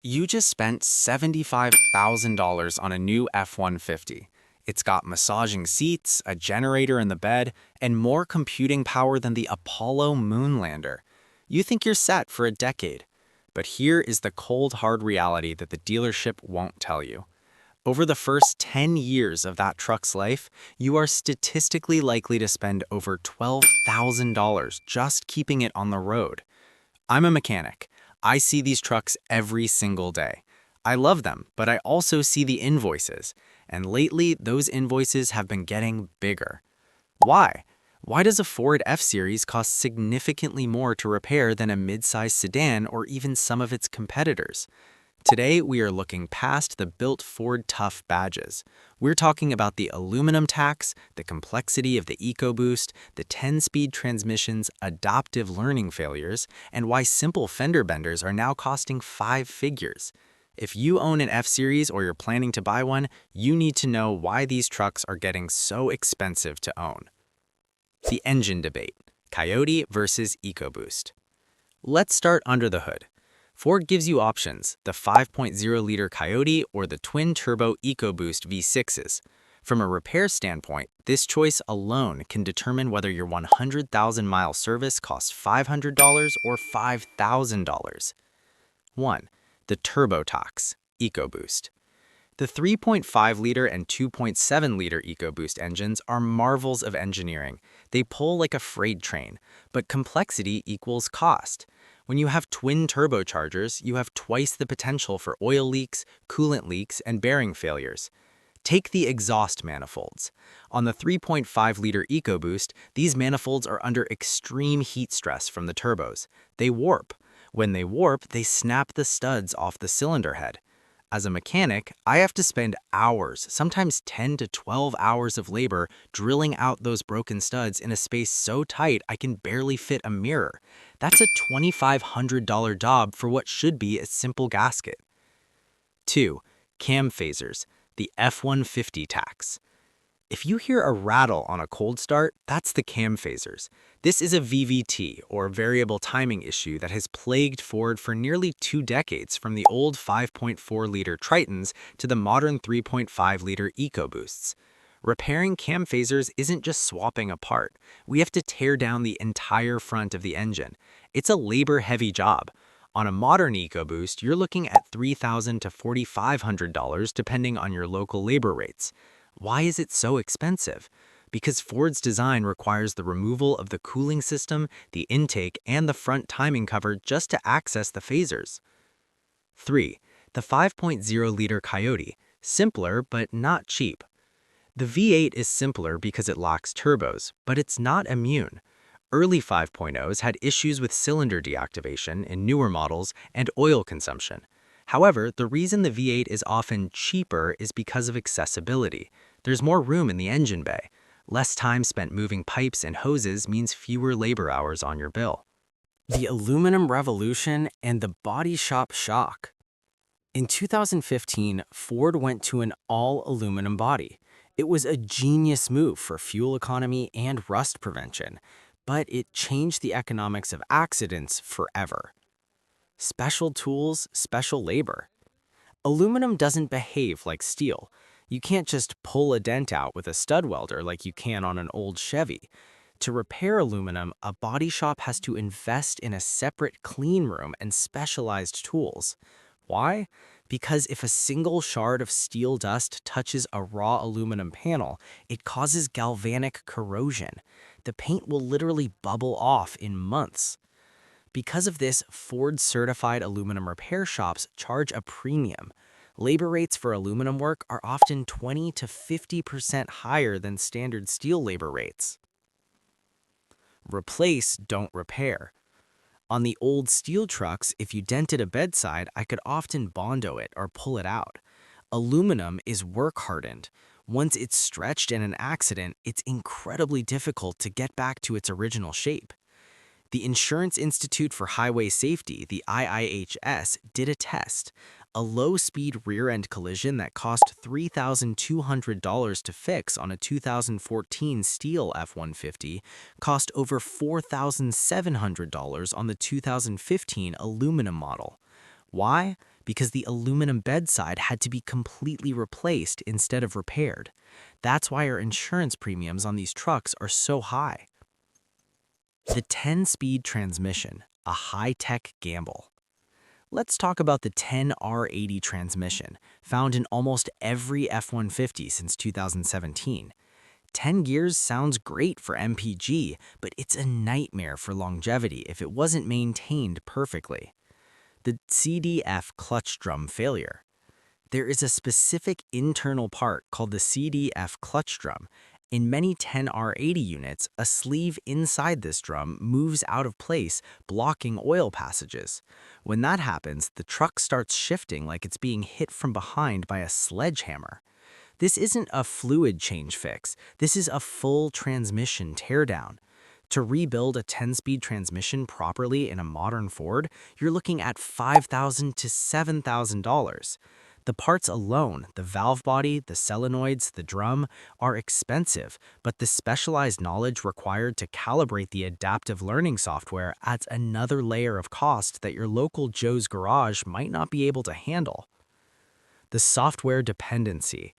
You just spent $75,000 on a new F-150. It's got massaging seats, a generator in the bed, and more computing power than the Apollo moon lander. You think you're set for a decade. But here is the cold, hard reality that the dealership won't tell you. Over the first 10 years of that truck's life, you are statistically likely to spend over $12,000 just keeping it on the road. I'm a mechanic. I see these trucks every single day. I love them, but I also see the invoices. And lately, those invoices have been getting bigger. Why? Why does a Ford F-Series cost significantly more to repair than a mid-size sedan or even some of its competitors? Today, we are looking past the built Ford Tough badges. We're talking about the aluminum tax, the complexity of the EcoBoost, the 10-speed transmission's adaptive learning failures, and why simple fender benders are now costing 5 figures. If you own an F-Series or you're planning to buy one, you need to know why these trucks are getting so expensive to own. The engine debate: Coyote versus EcoBoost. Let's start under the hood. Ford gives you options: the 5.0-liter Coyote or the twin-turbo EcoBoost V6s. From a repair standpoint, this choice alone can determine whether your 100,000-mile service costs $500 or $5,000. 1. The TurboTax EcoBoost. The 3.5-liter and 2.7-liter EcoBoost engines are marvels of engineering. They pull like a freight train, but complexity equals cost. When you have twin turbochargers, you have twice the potential for oil leaks, coolant leaks, and bearing failures. Take the exhaust manifolds. On the 3.5-liter EcoBoost, these manifolds are under extreme heat stress from the turbos. They warp. When they warp, they snap the studs off the cylinder head. As a mechanic, I have to spend hours, sometimes 10 to 12 hours of labor, drilling out those broken studs in a space so tight I can barely fit a mirror. That's a $2,500 job for what should be a simple gasket. 2. Cam phasers, the F-150 tax. If you hear a rattle on a cold start, that's the cam phasers. This is a VVT, or variable timing issue, that has plagued Ford for nearly 2 decades, from the old 5.4-liter Tritons to the modern 3.5-liter EcoBoosts. Repairing cam phasers isn't just swapping a part. We have to tear down the entire front of the engine. It's a labor-heavy job. On a modern EcoBoost, you're looking at $3,000 to $4,500 depending on your local labor rates. Why is it so expensive? Because Ford's design requires the removal of the cooling system, the intake, and the front timing cover just to access the phasers. 3. The 5.0-liter Coyote, simpler but not cheap. The V8 is simpler because it lacks turbos, but it's not immune. Early 5.0s had issues with cylinder deactivation in newer models and oil consumption. However, the reason the V8 is often cheaper is because of accessibility. There's more room in the engine bay. Less time spent moving pipes and hoses means fewer labor hours on your bill. The aluminum revolution and the body shop shock. In 2015, Ford went to an all-aluminum body. It was a genius move for fuel economy and rust prevention, but it changed the economics of accidents forever. Special tools, special labor. Aluminum doesn't behave like steel. You can't just pull a dent out with a stud welder like you can on an old Chevy. To repair aluminum, a body shop has to invest in a separate clean room and specialized tools. Why? Because if a single shard of steel dust touches a raw aluminum panel, it causes galvanic corrosion. The paint will literally bubble off in months. Because of this, Ford-certified aluminum repair shops charge a premium. Labor rates for aluminum work are often 20 to 50% higher than standard steel labor rates. Replace, don't repair. On the old steel trucks, if you dented a bedside, I could often Bondo it or pull it out. Aluminum is work-hardened. Once it's stretched in an accident, it's incredibly difficult to get back to its original shape. The Insurance Institute for Highway Safety, the IIHS, did a test. A low-speed rear-end collision that cost $3,200 to fix on a 2014 steel F-150 cost over $4,700 on the 2015 aluminum model. Why? because the aluminum bedside had to be completely replaced instead of repaired. That's why our insurance premiums on these trucks are so high. The 10-speed transmission, a high-tech gamble. Let's talk about the 10R80 transmission, found in almost every F-150 since 2017. 10 gears sounds great for MPG, but it's a nightmare for longevity if it wasn't maintained perfectly. The CDF clutch drum failure. There is a specific internal part called the CDF clutch drum. In many 10R80 units, a sleeve inside this drum moves out of place, blocking oil passages. When that happens, the truck starts shifting like it's being hit from behind by a sledgehammer. This isn't a fluid change fix. This is a full transmission teardown. To rebuild a 10-speed transmission properly in a modern Ford, you're looking at $5,000 to $7,000. The parts alone, the valve body, the solenoids, the drum, are expensive, but the specialized knowledge required to calibrate the adaptive learning software adds another layer of cost that your local Joe's Garage might not be able to handle. The software dependency.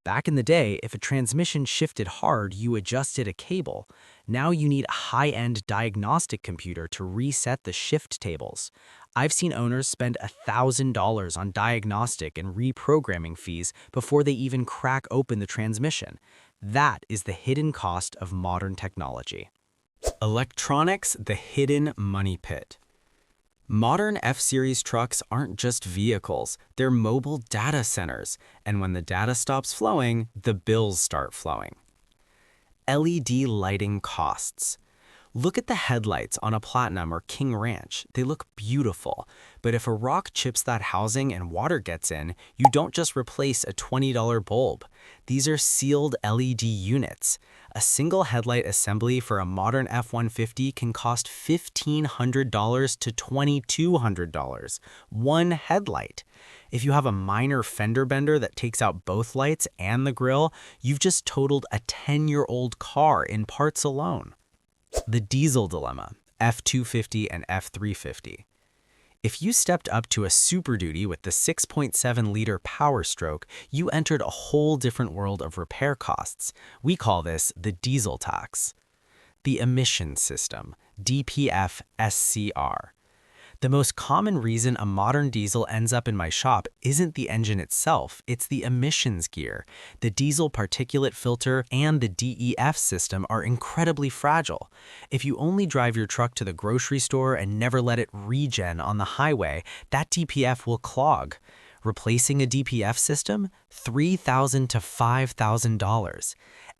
Back in the day, if a transmission shifted hard, you adjusted a cable. Now you need a high-end diagnostic computer to reset the shift tables. I've seen owners spend $1,000 on diagnostic and reprogramming fees before they even crack open the transmission. That is the hidden cost of modern technology. Electronics, the hidden money pit. Modern F-Series trucks aren't just vehicles, they're mobile data centers, and when the data stops flowing, the bills start flowing. LED lighting costs. Look at the headlights on a Platinum or King Ranch. They look beautiful, but if a rock chips that housing and water gets in, you don't just replace a $20 bulb. These are sealed LED units. A single headlight assembly for a modern F-150 can cost $1,500 to $2,200. One headlight. If you have a minor fender bender that takes out both lights and the grille, you've just totaled a 10-year-old car in parts alone. The diesel dilemma, F-250 and F-350. If you stepped up to a Super Duty with the 6.7-liter Power Stroke, you entered a whole different world of repair costs. We call this the diesel tax. The emission system, DPF-SCR. The most common reason a modern diesel ends up in my shop isn't the engine itself, it's the emissions gear. The diesel particulate filter and the DEF system are incredibly fragile. If you only drive your truck to the grocery store and never let it regen on the highway, that DPF will clog. Replacing a DPF system? $3,000 to $5,000.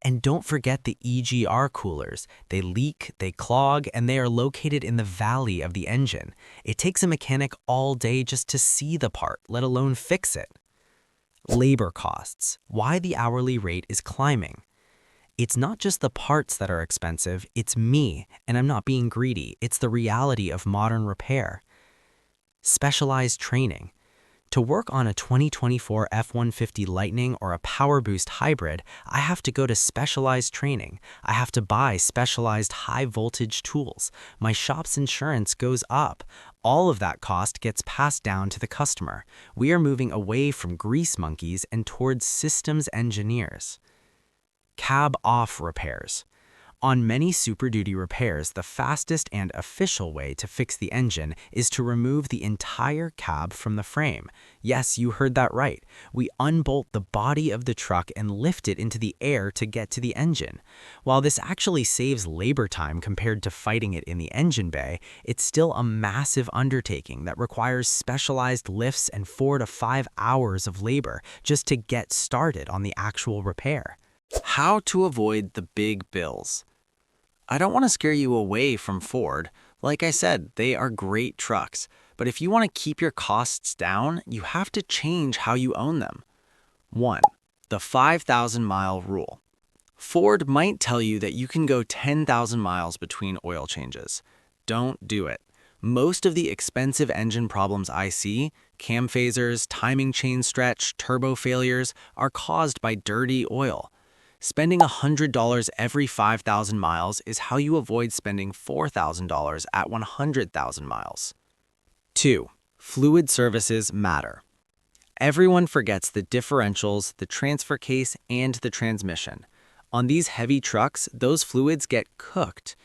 And don't forget the EGR coolers. They leak, they clog, and they are located in the valley of the engine. It takes a mechanic all day just to see the part, let alone fix it. Labor costs. Why the hourly rate is climbing. It's not just the parts that are expensive, it's me, and I'm not being greedy. It's the reality of modern repair. Specialized training. To work on a 2024 F-150 Lightning or a Power Boost hybrid, I have to go to specialized training. I have to buy specialized high-voltage tools. My shop's insurance goes up. All of that cost gets passed down to the customer. We are moving away from grease monkeys and towards systems engineers. Cab-off repairs. On many Super Duty repairs, the fastest and official way to fix the engine is to remove the entire cab from the frame. Yes, you heard that right. We unbolt the body of the truck and lift it into the air to get to the engine. While this actually saves labor time compared to fighting it in the engine bay, it's still a massive undertaking that requires specialized lifts and 4 to 5 hours of labor just to get started on the actual repair. How to avoid the big bills. I don't want to scare you away from Ford. Like I said, they are great trucks. But if you want to keep your costs down, you have to change how you own them. 1. The 5,000-mile rule. Ford might tell you that you can go 10,000 miles between oil changes. Don't do it. Most of the expensive engine problems I see, cam phasers, timing chain stretch, turbo failures, are caused by dirty oil. Spending $100 every 5,000 miles is how you avoid spending $4,000 at 100,000 miles. 2. Fluid services matter. Everyone forgets the differentials, the transfer case, and the transmission. On these heavy trucks, those fluids get cooked.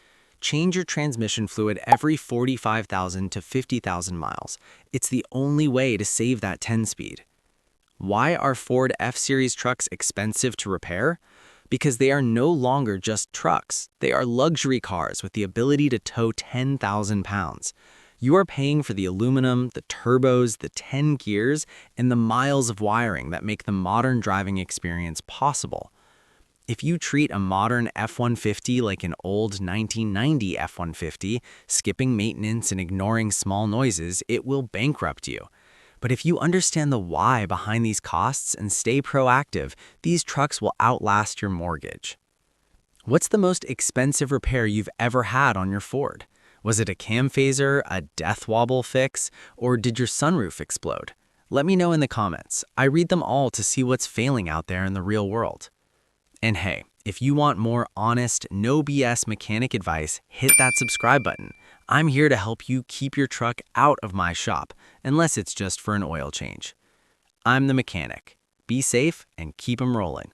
Change your transmission fluid every 45,000 to 50,000 miles. It's the only way to save that 10-speed. Why are Ford F-Series trucks expensive to repair? Because they are no longer just trucks. They are luxury cars with the ability to tow 10,000 pounds. You are paying for the aluminum, the turbos, the 10 gears, and the miles of wiring that make the modern driving experience possible. If you treat a modern F-150 like an old 1990 F-150, skipping maintenance and ignoring small noises, it will bankrupt you. But if you understand the why behind these costs and stay proactive, these trucks will outlast your mortgage. What's the most expensive repair you've ever had on your Ford? Was it a cam phaser, a death wobble fix, or did your sunroof explode? Let me know in the comments. I read them all to see what's failing out there in the real world. And hey, if you want more honest, no BS mechanic advice, hit that subscribe button. I'm here to help you keep your truck out of my shop, unless it's just for an oil change. I'm the mechanic. Be safe and keep 'em rolling.